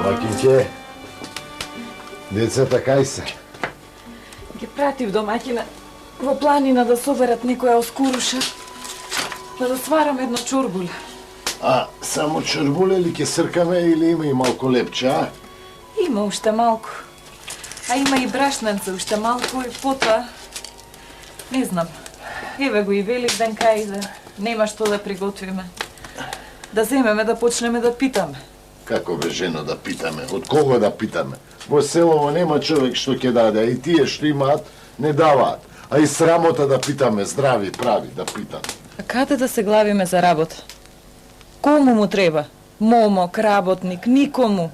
Домакинче, децата кај се? Ги пратив домаќина во планина да соберат некоја оскуруша, па да сварам едно чурбуле. А само чурбуле ли ќе сркаме или има и малку лепче, а? Има уште малку. А има и брашненце уште малку и потоа. Не знам. Еве го и Великден кајде. Нема што да приготвиме. Да земеме да почнеме да питаме. Како бе, жено, да питаме? Од кого да питаме? Во селово нема човек што ќе даде, а и тие што имаат не даваат. А и срамота да питаме, здрави, прави, да питаме. А каде да се главиме за работа? Кому му треба? Момок, работник, никому.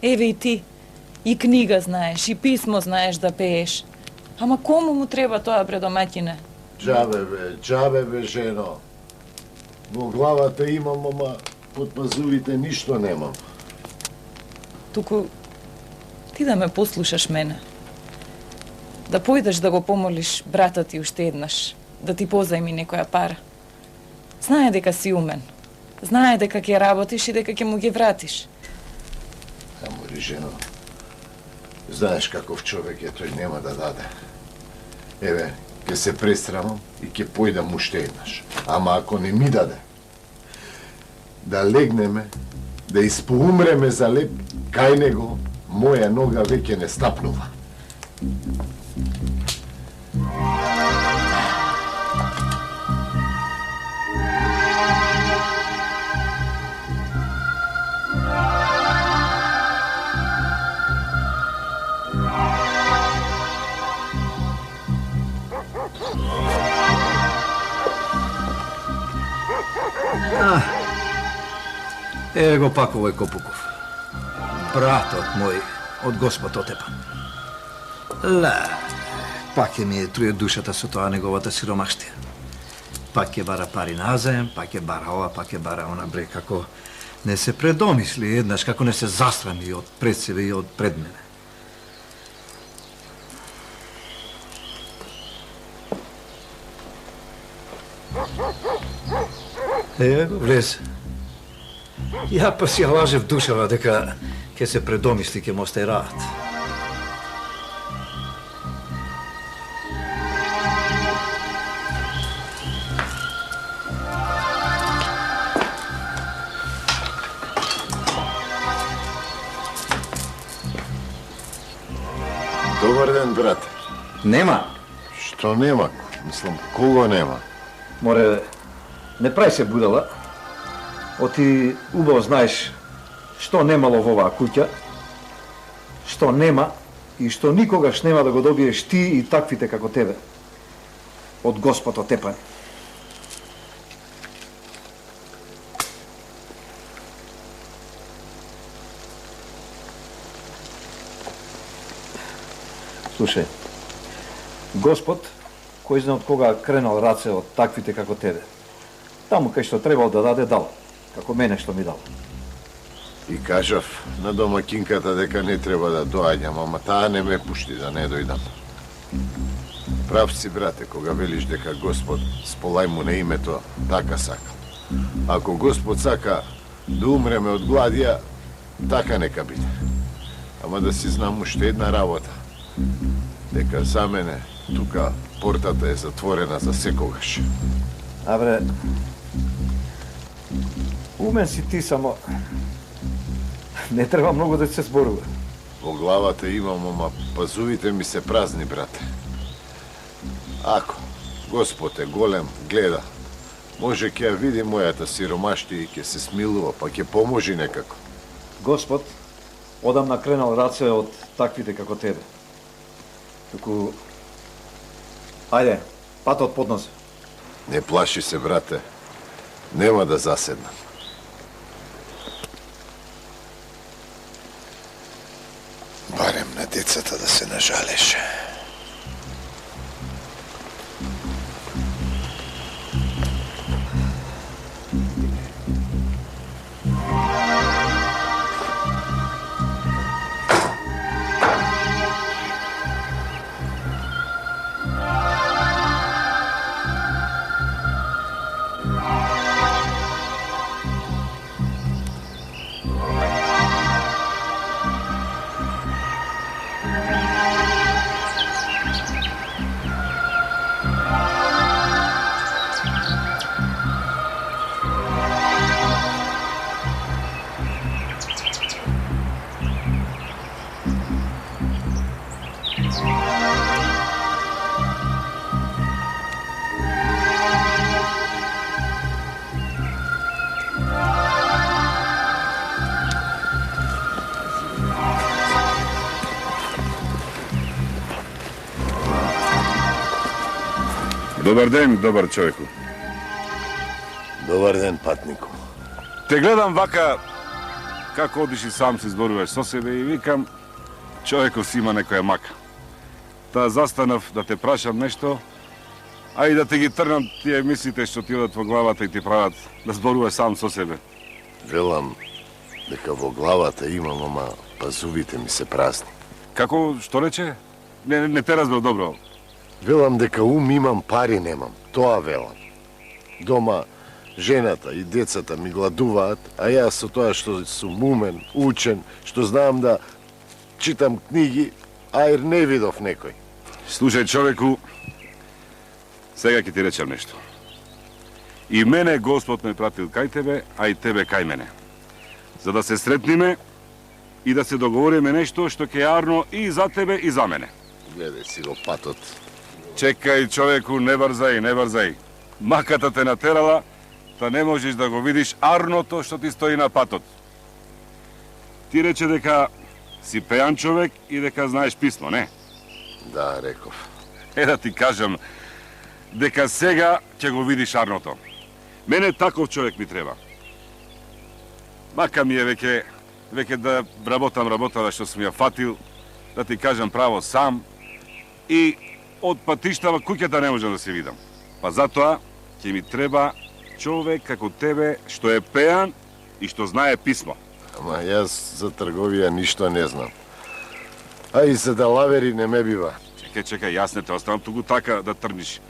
Еве и ти. И книга знаеш, и писмо знаеш да пееш. Ама кому му треба тоа, бре, домаќине? Джабе бе, жено. Во главата имам, ама под пазувите ништо немам. Туку ти да ме послушаш мене. Да појдеш да го помолиш брата ти уште еднаш, да ти позајми некоја пара. Знае дека си умен. Знае дека ќе работиш и дека ќе му ги вратиш. Амори, жено, знаеш каков човек е, тој нема да даде. Еве, ќе се пресрамам и ќе појдам уште еднаш. Ама ако не ми даде, да легнеме, да испоумреме за леп, кај него моја нога веќе не стапнува. Еве го пак овој Копуков. Братот мој од Господ Отепан. Пак ќе ми е труе душата со тоа неговата сиромаштија. Пак ќе бара пари назаем, пак ќе бара ова, пак ќе бара она, бре, како не се предомисли еднаш, како не се засрами од пред себе и од пред мене. Еве го влез. Ја па си ја лажев душава дека ќе се предомисли, ќе му остај раат. Добар ден, брате. Нема. Што нема? Мислам, кого нема? Море, не прај се будала. Оти убаво знаеш што немало во оваа куќа, што нема и што никогаш нема да го добиеш ти и таквите како тебе. Од Господ Отепан. Слушај, Господ, кој знае од кога кренал раце од таквите како тебе. Таму кај што требал да даде, дал. Како мене што ми дал. И кажав на домакинката дека не треба да доаѓам, ама таа не ме пушти да не дојдам. Прав си, брате, кога велиш дека Господ сполај му на името, така сака. Ако Господ сака да умреме од гладија, така нека биде. Ама да си знам уште една работа. Дека за мене тука портата е затворена за секогаш. Абре, умен си ти, само не треба многу да се зборува. Во главата имам, ама пазувите ми се празни, брате. Ако Господ е голем, гледа, може ќе ја види мојата сиромаштија и ќе се смилува, па ќе поможи некако. Господ одамна кренал раце од таквите како тебе. Туку, ајде, патот под нос. Не плаши се, брате. Нема да заседнам. Барем на децата да се нажалеше. Добар ден, добар човеку. Добар ден, патнику. Те гледам вака како одиш и сам се зборуваш со себе и викам човеков си има некоја мака. Та застанав да те прашам нешто, а и да те ги трнам тие мислите што ти одат во главата и ти прават да зборуваш сам со себе. Велам дека во главата имам, ама пазувите ми се празни. Како, што рече? Не те разбрав добро. Велам дека ум имам, пари немам. Тоа велам. Дома жената и децата ми гладуваат, а јас со тоа што сум умен, учен, што знам да читам книги, ајр не видов некој. Слушај, човеку, сега ќе ти речам нешто. И мене Господ ме пратил кај тебе, а и тебе кај мене. За да се сретниме и да се договориме нешто што ќе е арно и за тебе и за мене. Гледај си го патот. Чекај, човеку, не брзај, не брзај. Маката те натерала, та не можеш да го видиш арното што ти стои на патот. Ти рече дека си пејан човек и дека знаеш писмо, не? Да, реков. Да ти кажам дека сега ќе го видиш арното. Мене таков човек ми треба. Мака ми е веќе да работам работата што сум ја фатил, да ти кажам право сам, и од патиштава куќата не можам да се видам. Па затоа ќе ми треба човек како тебе што е пејан и што знае писмо. Ама јас за трговија ништо не знам. А и за да лавери не ме бива. Чекај, јас не те оставам туку така да трниш.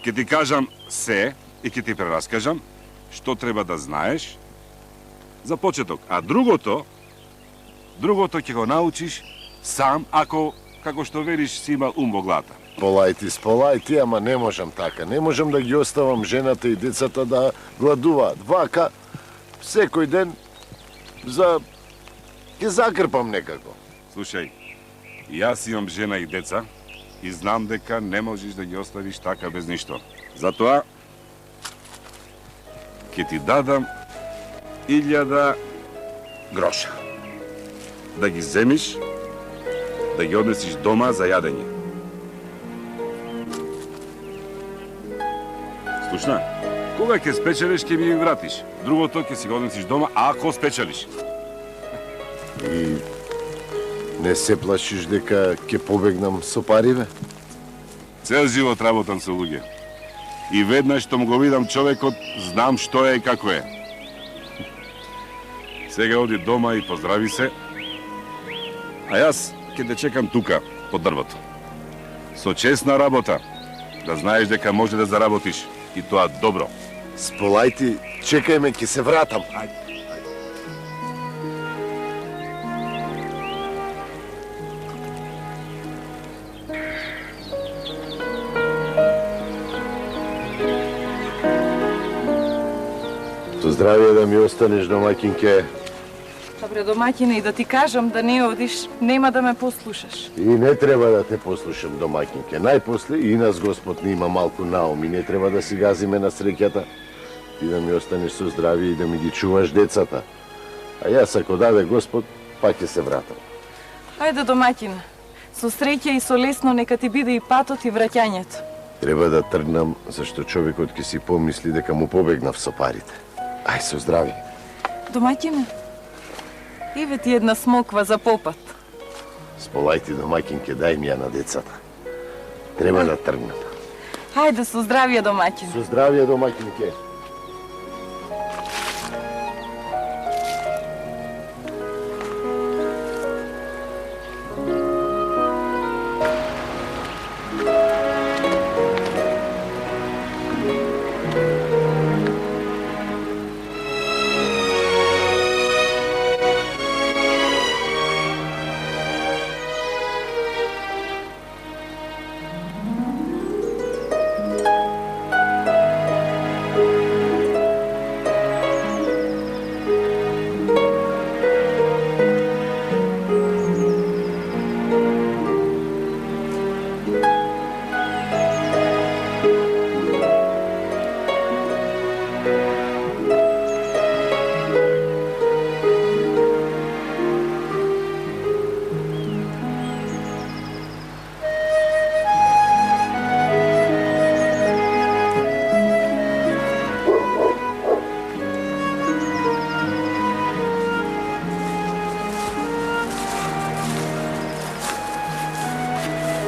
Ке ти кажам се и ке ти прераскажам што треба да знаеш за почеток. А другото ќе го научиш сам, ако, како што велиш, си имал ум во главата. Сполајти, ама не можам така. Не можам да ги оставам жената и децата да гладуваат. Вака, секој ден, ќе закрпам некако. Слушај, јас имам жена и деца и знам дека не можеш да ги оставиш така без ништо. Затоа ќе ти дадам 1000 гроша. Да ги земиш, да ги однесиш дома за јадење. Слушна, кога ќе спечелиш, ќе ми ги вратиш. Другото ќе си го однесиш дома, ако спечелиш. И не се плашиш дека ќе побегнам со париве? Цел живот работам со луѓе. И веднаш што му го видам човекот, знам што е и како е. Сега оди дома и поздрави се, а јас ќе те чекам тука, под дрвото. Со честна работа, да знаеш дека може да заработиш, и тоа добро. Сполајти, чекај ме, ќе се вратам. Со здравие да ми останеш, домаќинке. Добре, домаќине, и да ти кажам да не одиш, нема да ме послушаш. И не треба да те послушам, домаќинке. Најпосле и нас Господ ни има малку наум и не треба да си газиме на среќата. Ти да ми останеш со здравие и да ми ги чуваш децата. А јас, ако даде Господ, па ќе се вратам. Ајде, домаќине, со среќа и со лесно нека ти биде и патот и враќањето. Треба да тргнам, зашто човекот ќе си помисли дека му побегнав со парите. Ај, со здравие. Домаќине, еве ти една смоква за попат. Сполајти, домаќинке, дај ми ја на децата. Треба да тргнам. Ајде, со здравие, домаќине. Со здравие, домаќинке.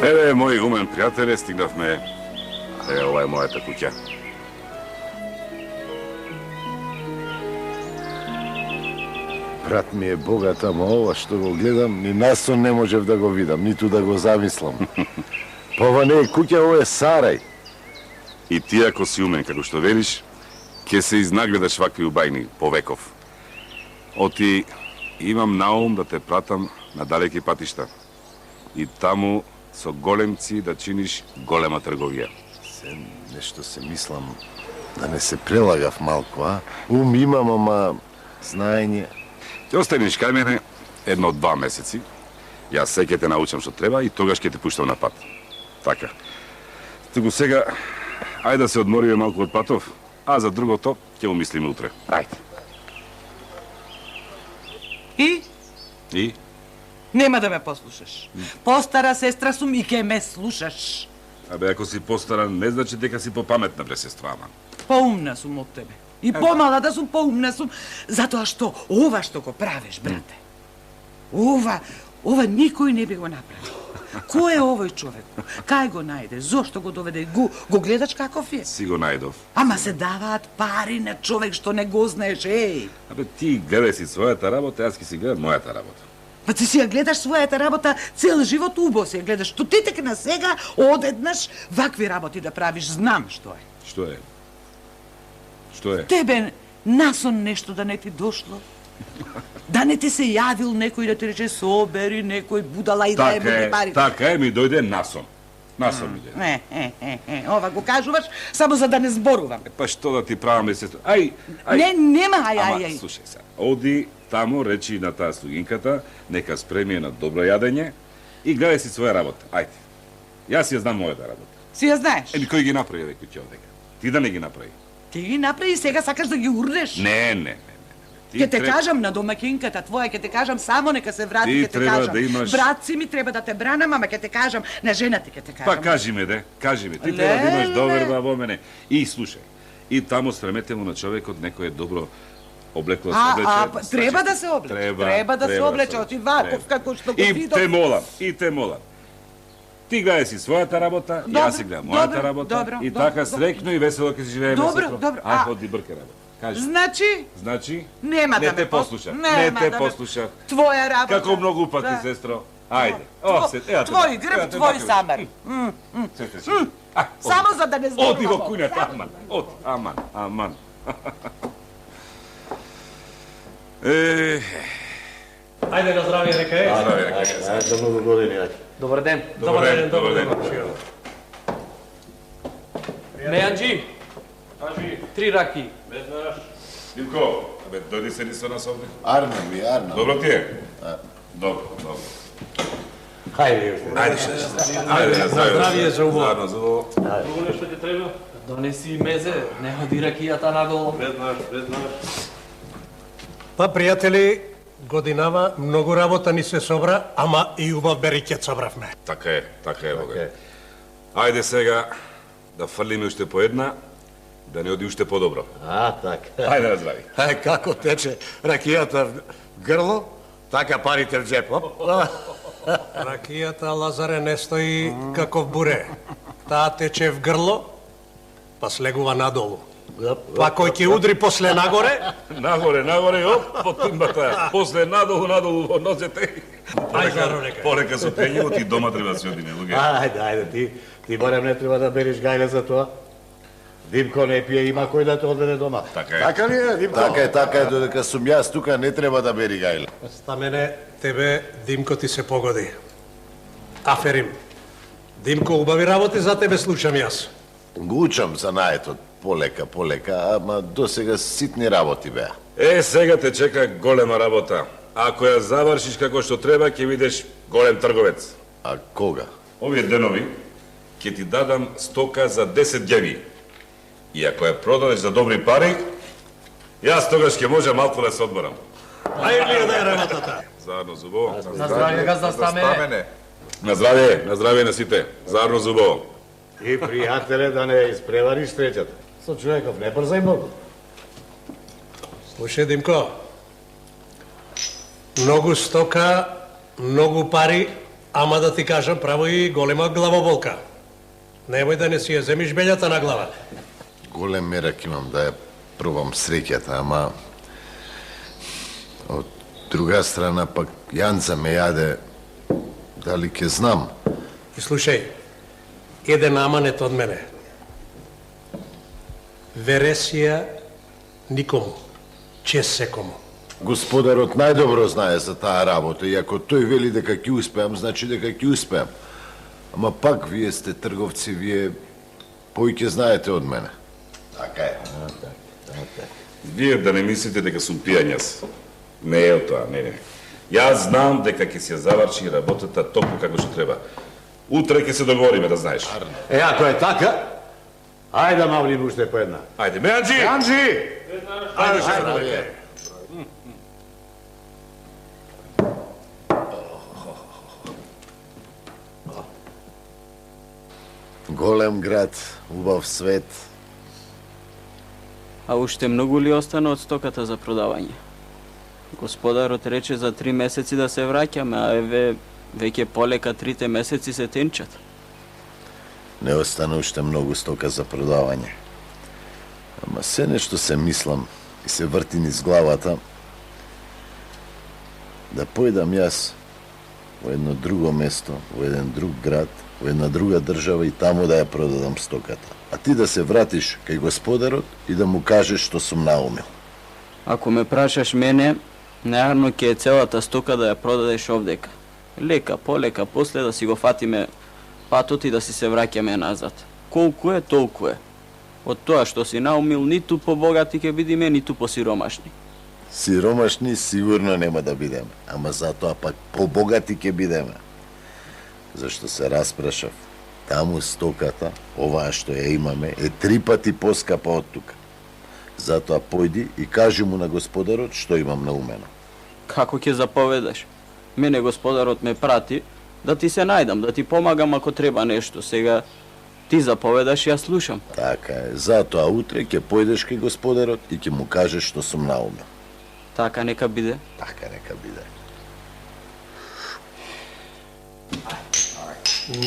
Еве, мои умен пријателе, стигнавме. Еве, ова е мојата куќа. Брат ми е богат, ама ова што го гледам, ни насон не можев да го видам, ниту да го замислам. Па ова не е куќа, ова е сарај. И ти ако си умен, како што велиш, ќе се изнагледаш вакви убајни повеков. Оти имам наум да те пратам на далеки патишта. И таму со големци да чиниш голема трговија. Се нешто се мислам да не се прелагав малку, а? Ум имам, ама знаење. Ќе останеш кај мене 1-2 месеци. Јас се ќе те научам што треба и тогаш ќе те пуштам на пат. Така. Туку сега, ајде да се одмориме малку од патов, а за другото ќе умислиме утре. Ајде. И? Нема да ме послушаш. Постара сестра сум и ке ме слушаш. Абе, ако си постаран, не значи дека си попаметна, бре, сестра, ама. Поумна сум од тебе. И помала да сум, поумна сум, затоа што ова што го правиш, брате. Ова никој не би го направил. Кој е овој човек? Кај го најде? Зошто го доведе? Го гледаш каков е? Си го најдов. Ама се даваат пари на човек што не го знаеш, еј. Абе, ти гледај си својата работа, јас ќе си гледам мојата работа. Па ти си ја гледаш својата работа цел живот, убо си ја гледаш. Што ти тек на сега одеднаш вакви работи да правиш, знам што е. Што е? Што е? Тебе насон нешто да не ти дошло? Да не ти се јавил некој да ти рече собери некој будала и да е пари? Така е, ми дојде насон. Насон ми дојде. Ова го кажуваш само за да не зборувам. Па што да ти правам, бе, сестро? Ај. Нема, Ама, слушај се. Оди таму, речи на таа слугинката, нека спреми на добро јадење и гледај си своја работа. Ајде. Јас ја знам мојата работа. Си ја знаеш? Еми, кој ги направи овие куќи овдека? Ти да не ги направи? Ти ги направи и сега сакаш да ги урнеш? Не. Ќе те кажам на домакинката твоја, ќе те кажам само нека се врати, ќе те кажам. Да имаш... Братци ми треба да те бранам, ама ќе те кажам, на жената ќе те кажам. Па кажи ми, кажи ми. Ти треба да имаш доверба во мене. И слушај, и таму срамете му на човекот некој е добро облекло се облече. Треба да се облече. Треба да се облече, оти ваков како што го видов. И те молам. Ти гледај си својата работа, јас си гледам мојата работа и така среќно и весело ќе си живееме. Добро. Ај, оди бърка работа. Кажи. Значи? Нема да ме послуша. Не те послуша. Твоја работа. Како многу пати, сестро. Ајде. Твој грб, твој самар. Само за да не зборувам. Оди во куњата, аман. Ајде на здравје, нека е. За многу години, ајде. Добар ден. Добар ден. Мејанџи. 3 раки. Димко, абе, дојди седи со нас овде. Арна. Добро ти е? Добро. Хајде, Ајде, на здравје за убаво. Заедно за убаво. Друго нешто ти треба? Донеси мезе, не ходи ракијата надолу. Веднаш. Па, пријатели, годинава многу работа ни се собра, ама и убав берикет собравме. Така е, Бога. Ајде сега да фрлиме уште по една, да не оди уште подобро. така. Ајде на здрави. Како тече ракијата в грло, така парите в джеп. Ракијата, Лазаре, не стои како в буре. Таа тече в грло, па слегува надолу. Па кој ќе удри после нагоре? Нагоре, оп, по тумбата. После надолу во нозете. Полека со пењевот и дома треба да се одиме, луѓе. Ајде, ти барем не треба да бериш гајле за тоа. Димко не пие, има кој да те одведе дома. Така е. Така ли е, Димко? Така е, додека сум јас тука не треба да бери гајле. Стамене, тебе, Димко, ти се погоди. Аферим. Димко, убави работи за тебе слушам јас. Го учам за наетот полека, ама досега ситни работи беа. Сега те чека голема работа. Ако ја завршиш како што треба, ќе видиш голем трговец. А кога? Овие денови ќе ти дадам стока за 10 ѓеви. И ако ја продадеш за добри пари, јас тогаш ќе може малку да се одморам. Ајде да е работата. Заедно зубово. На здравје, газда Стамене. На здравје на сите. Заедно зубово. И пријателе да не испревариш среќата. Со човеков не брзај многу. Слушај, Димко, многу стока, многу пари Ама да ти кажам, право и голема главоболка. Немој да не си ја земиш бељата на глава. Голем мерак имам да ја пробам среќата, ама од друга страна пак Јанца ме јаде, дали ќе знам. И слушај, еден аманет од мене. Вересија никому, чест секому. Господарот најдобро знае за таа работа и ако тој вели дека ќе успеам, значи дека ќе успеам. Ама пак вие сте трговци, вие поиќе знаете од мене. Така е. Вие да не мислите дека сум пијан јас. Не е тоа, не. Јас знам дека ќе се заврши работата токму како што треба. Утре ќе се договориме, да знаеш. Ако е така, ајде мавлим уште по една. Ајде, Меанџи! Јанџи! Ајде. Голем град, убав свет. А уште многу ли остана од стоката за продавање? Господарот рече за 3 месеци да се враќаме, а еве веќе полека 3 месеци се тенчат. Не остана уште многу стока за продавање. Ама се нешто се мислам и се врти низ главата да појдам јас во едно друго место, во еден друг град, во една друга држава и таму да ја продадам стоката. А ти да се вратиш кај господарот и да му кажеш што сум наумил. Ако ме прашаш мене, најарно ќе е целата стока да ја продадеш овдека. Лека, полека, после да си го фатиме патот и да си се враќаме назад. Колку е, толку е. Од тоа што си наумил, ниту побогати ќе бидиме, ниту посиромашни. Сиромашни сигурно нема да бидеме, ама затоа пак побогати ќе бидеме. Зашто се распрашав, таму стоката, оваа што ја имаме, е 3 пати поскапа од тука. Затоа појди и кажи му на господарот што имам наумено. Како ќе заповедаш? Мене господарот ме прати да ти се најдам, да ти помагам ако треба нешто. Сега ти заповедаш и ја слушам. Така е, затоа утре ќе појдеш кај господарот и ќе му кажеш што сум наумел. Така нека биде. Така нека биде.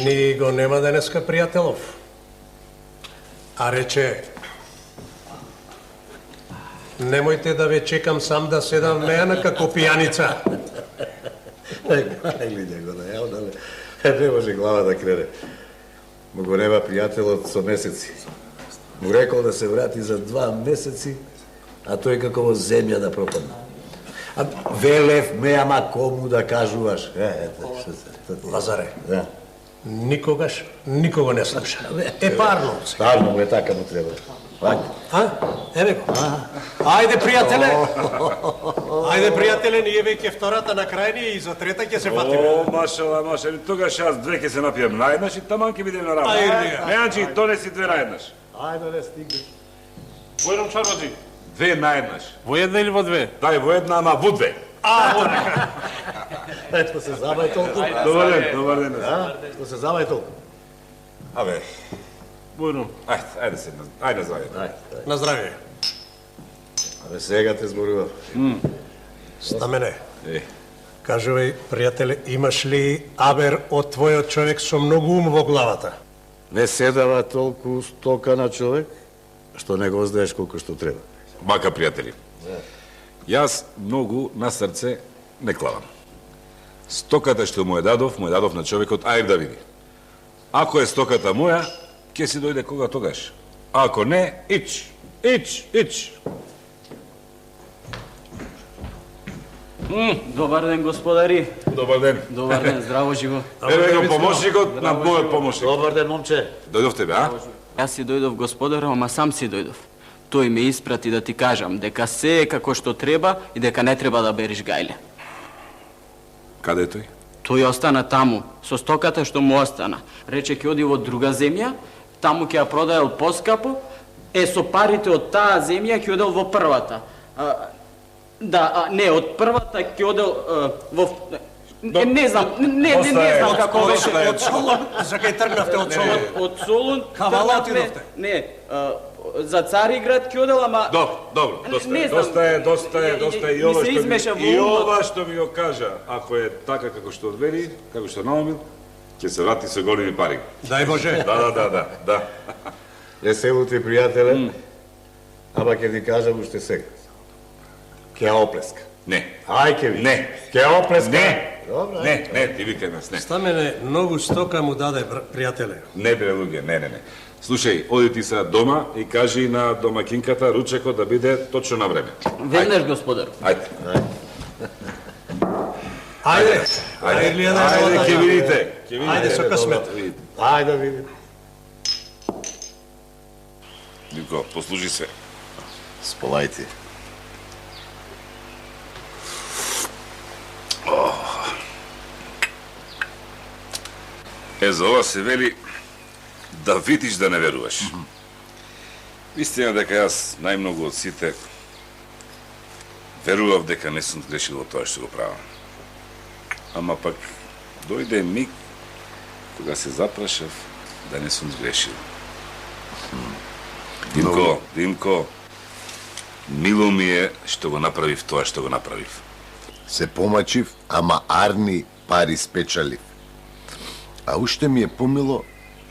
Ни го нема денеска пријателов. А рече, немојте да ве чекам сам да седам мејана како пијаница. Гледа го да јао, дали не може глава да крене. Му го нема пријателот со месеци. Му рекол да се врати за 2 месеци, а тој како во земја да пропадна. А велев ме, ама кому да кажуваш? Лазаре, Да. никогаш никого не слуша. Е парно. Парно му е така му треба. А? Еве го. Ајде, пријателе. Ајде, пријателе, ние веќе втората на крај ние и за трета ќе се фатиме. О, машала, тогаш јас 2 ќе се напијам наеднаш и таман ќе бидеме на работа. Ајде. Меанџи, донеси 2 наеднаш. Ајде, не стигнеш. Во едном чарбаджи. 2 наеднаш. Во една или во две? Дај во една, ама во 2. Што се забај толку? Добар ден. Што се забај толку? Абе, Во едном. ајде се, ајде здравје. На здравје. Абе, сега те зборував. Стамене, Е, кажувај, пријателе, имаш ли абер од твојот човек со многу ум во главата? Не се дава толку стока на човек, што не го знаеш колку што треба. бака пријатели. Јас многу на срце не клавам. Стоката што му ја дадов на човекот Аир да види. Ако е стоката моја, ќе си дојде кога тогаш. Ако не, ич. Добар ден, господари. Добар ден. Добар ден, здраво живо. Еве го помошникот на мојот помошник. Добар ден, момче. Дојдовте бе, а? Јас си дојдов, господаро, ама сам си дојдов. Тој ме испрати да ти кажам дека се е како што треба и дека не треба да бериш гајле. Каде е тој? Тој остана таму, со стоката што му остана. Рече ќе оди во друга земја, таму ќе ја продаел поскапо, со парите од таа земја ќе одел во првата. Не, од првата ќе одел во... Не знам како беше. Од Солун, за кај тргнавте од Солун. Од Солун... Кавала отидовте? Не, За Цариград ќе одел, ама... Добро, Не знам. доста е. Ми се измеша во умот. ова што ми го кажа, ако е така како што одвели, како што наумил, ќе се врати со големи пари. Дај Боже. Да. Не се лути, пријателе, ама ќе ви кажам уште сега. Ќе оплеска. Не. Ај ќе ви. Не. Ќе оплеска. Не. Добро. Не, ти викај нас, не. Стамене, многу стока му даде, пријателе. Не, бре, луѓе, не. Слушај, оди ти сега дома и кажи на домакинката ручекот да биде точно на време. Веднаш, господар. Ајде. Ајде, Ќе видите. Ајде со късмет. Ајде да видим. Нико, послужи се. Сполајте. За ова се вели да видиш да не веруваш. Вистина дека јас најмногу од сите верував дека не сум грешил во тоа што го правам. Ама пак дојде миг кога се запрашав да не сум грешил. Димко, мило ми е што го направив тоа што го направив. Се помачив, ама арни пари спечалив. А уште ми е помило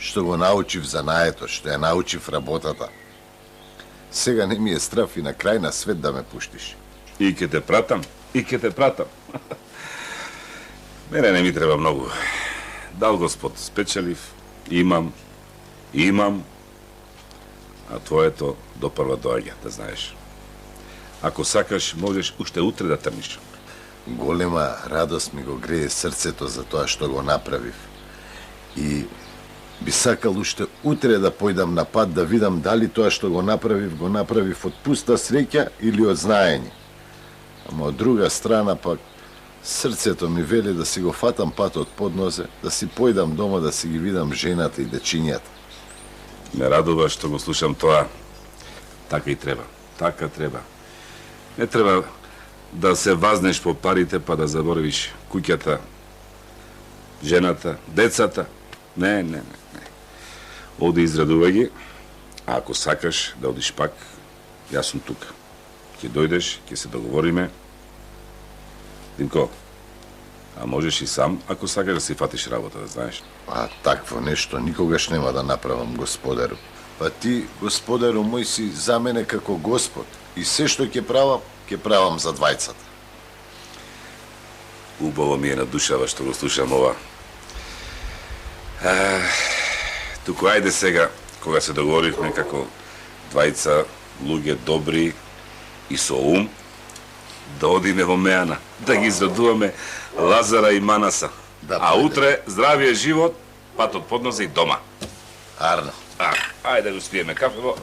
што го научив занаето, што ја научив работата. Сега не ми е страф и на крај на свет да ме пуштиш. И ќе те пратам. Мене не ми треба многу. Дал Господ, спечалив, имам, а твоето допрва доаѓа, да знаеш. Ако сакаш, можеш уште утре да трниш. Голема радост ми го грее срцето за тоа што го направив. И би сакал уште утре да појдам на пат да видам дали тоа што го направив од пуста среќа или од знаење. Ама од друга страна пак срцето ми вели да си го фатам патот под нозе, да си појдам дома да си ги видам жената и дечињата. Ме радува што го слушам тоа. Така и треба. Така треба. Не треба да се вазнеш по парите па да заборавиш куќата, жената, децата. Не. Оди израдувај ги, а ако сакаш да одиш пак, јас сум тука. Ќе дојдеш, ќе се договориме. Димко, а можеш и сам, ако сакаш да си фатиш работа, да знаеш. А такво нешто никогаш нема да направам, господару. Па ти, господару мој, си за мене како Господ. И се што ќе правам за двајцата. Убаво ми е на душава што го слушам ова. Туку ајде сега, кога се договоривме како двајца луѓе добри и со ум, да одиме во Меана, да ги израдуваме Лазара и Манаса. Да, а утре здравије живот, патот под нозе и дома. Арно. Ајде да го спиеме кафево.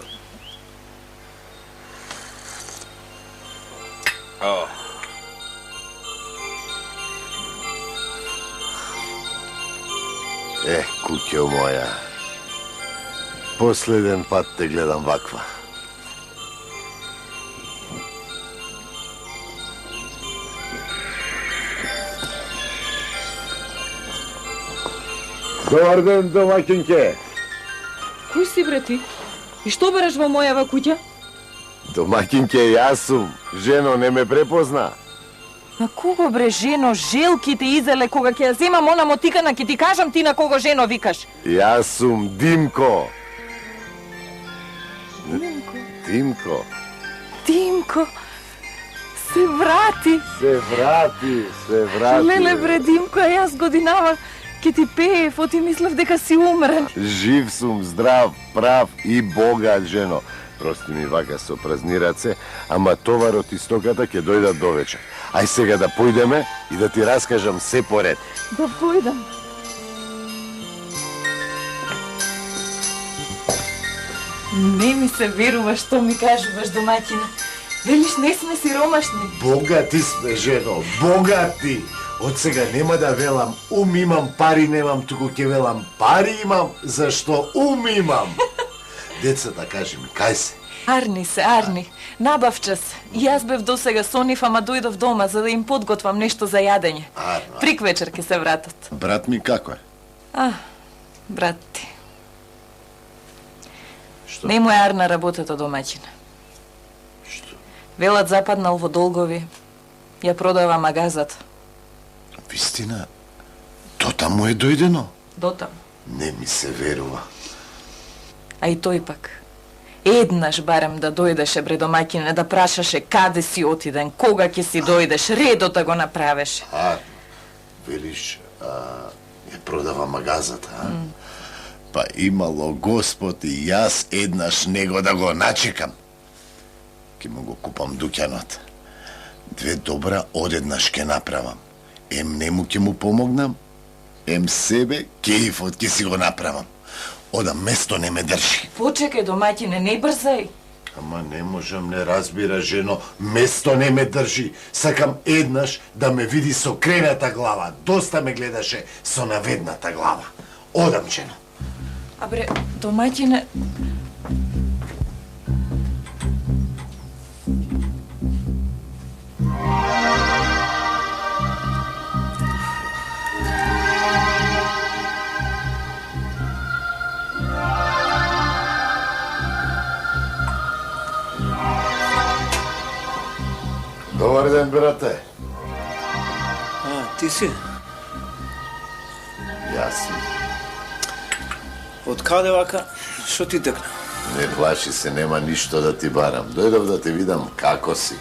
Куќо моја, последен пат те гледам ваква. Добар ден, домакинке. Кој си, бре, ти? И што береш во мојава куќа? Домакинке, јас сум. Жено, не ме препозна? На кого, бре, жено? Желки те изеле кога ќе ја земам она мотикана, ќе ти кажам ти на кого жено викаш. Јас сум Димко. Димко? Димко. Димко, се врати. Се врати. Леле, бре, Димко, а јас годинава ќе ти пеев, оти мислев дека си умрен. Жив сум, здрав, прав и богат, жено. Прости ми вака со празни раце, ама товарот и стоката ќе дојдат довече. Ај сега да појдеме и да ти раскажам се поред. Да појдам. Не ми се верува што ми кажуваш, домаќина. Велиш, не сме сиромашни. Богати сме, жено, богати. Од сега нема да велам ум имам, пари немам, туку ќе велам пари имам, зашто ум имам. Децата, кажи ми, кај се? Арни. Набав час. И јас бев досега со нив, ама дојдов дома за да им подготвам нешто за јадење. Прик вечер ќе се вратат. Брат ми како е? Брат ти. Што? Не му е арна работата домаќина. Што? Велат западнал во долгови. Ја продава магазата. Вистина, дотаму е дојдено? Дотам. Не ми се верува. А и тој пак. Еднаш барем да дојдеше бре домаќине да прашаше каде си отиден, кога ќе си дојдеш, редот да го направеше. Велиш, ја продава магазата, Па имало Господ и јас еднаш него да го начекам. Ке му го купам дуќанот. Две добра одеднаш ке направам. Ем нему ке му помогнам, ем себе кејфот ке си го направам. Ода место не ме држи. Почекај домаќине, не брзај. Ама не можам, не разбира, жено, место не ме држи. Сакам еднаш да ме види со крената глава. Доста ме гледаше со наведната глава. Одам, жено. А бре, домаќине... Добар ден, брате. Ти си? Јас сум. Од каде вака? Шо ти текна? Не плаши се, нема ништо да ти барам. Дојдов да те видам како си.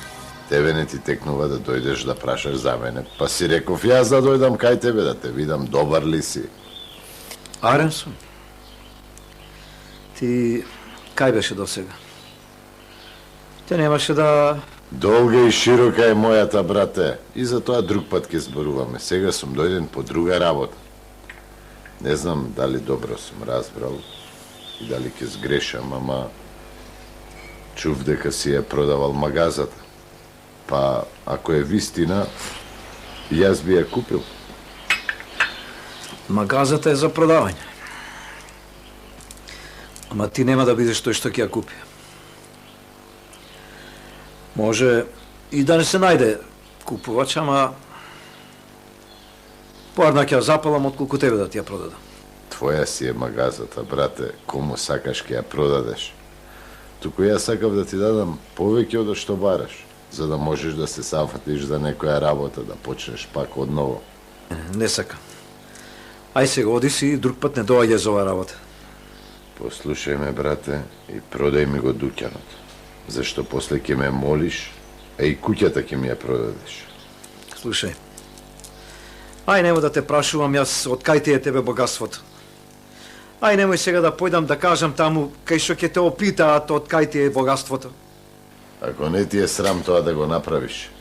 Тебе не ти текнува да дојдеш да прашаш за мене. Па си реков јас да дојдам кај тебе, да те видам добар ли си. Арен сум. Ти кај беше до сега? Те немаше да... Долга и широка е мојата, брате. И за тоа друг пат ќе зборуваме. Сега сум дојден по друга работа. Не знам дали добро сум разбрал и дали ќе сгрешам, ама чув дека си ја продавал магазата. Па, ако е вистина, јас би ја купил. Магазата е за продавање. Ама ти нема да бидеш тој што ќе ја купи. Може и да не се најде купувач, ама поарна ќе ја запалам отколку тебе да ти ја продадам. Твоја си е магазата, брате, кому сакаш ќе ја продадеш. Туку јас сакав да ти дадам повеќе од што бараш, за да можеш да се сафатиш за некоја работа, да почнеш пак одново. Не сакам. Ај сега оди си и друг пат не доаѓај за оваа работа. Послушај ме, брате, и продај ми го дуќанот. Зашто после ќе ме молиш, а и куќата ќе ми ја продадеш. Слушај. Ај нема да те прашувам јас од кај ти е тебе богатството. Ај немој сега да појдам да кажам таму кај што ќе те опитаат од кај ти е богатството. Ако не ти е срам тоа да го направиш,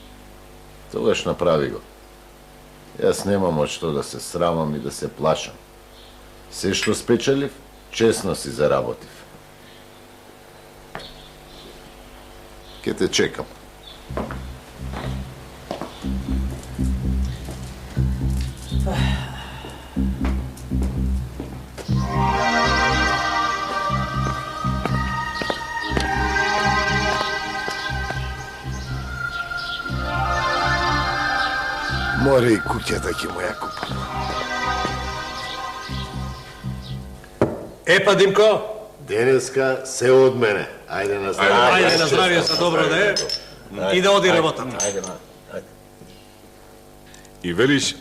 тогаш направи го. Јас немам од што да се срамам и да се плашам. Се што спечелив, честно си заработив. Ке те чекам. Море и куќата ќе му ја купам. Епа, Димко, Денеска се од мене. Ајде на здравје. ајде на здравје за добро да е. И да оди работата. И велиш,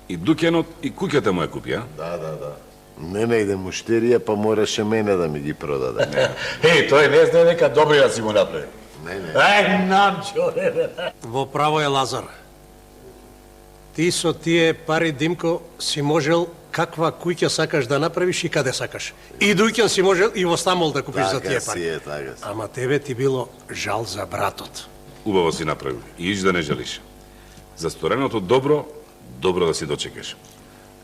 и дуќанот и куќата му ја купи, а? Да. Не најде муштерија, па мораше мене да ми ги продаде. Тој не знае дека добри да си му направи. Не. Ај, нам, човек. Во право е Лазар. Ти со тие пари, Димко, си можел каква куќа сакаш да направиш и каде сакаш. И дуќан си можел и во Стамбол да купиш за тие пари. Така си. Ама тебе ти било жал за братот. Убаво си направил. И иш да не жалиш. За стореното добро, добро да си дочекаш.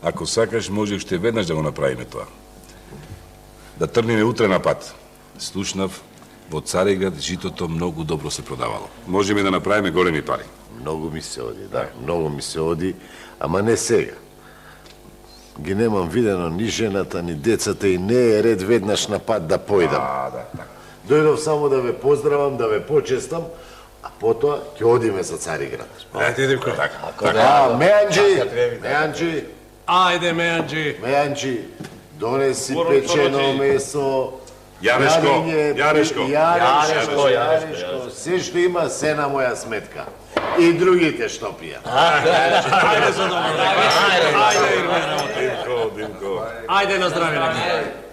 Ако сакаш, може уште веднаш да го направиме тоа. Да тргнеме утре на пат. Слушнав, во Цариград житото многу добро се продавало. Можеме да направиме големи пари. Многу ми се оди, да. Многу ми се оди, ама не сега. Ги немам видено ни жената, ни децата и не е ред веднаш на пат да појдам. Дојдов само да ве поздравам, да ве почестам, а потоа ќе одиме за Цариград. Ајде, Димко. Меанџи, Ајде, Меанџи. Меанџи, донеси печено месо, Јарешко. Јарешко. Се што има се на моја сметка. И другите што пија. Ајде на здраве.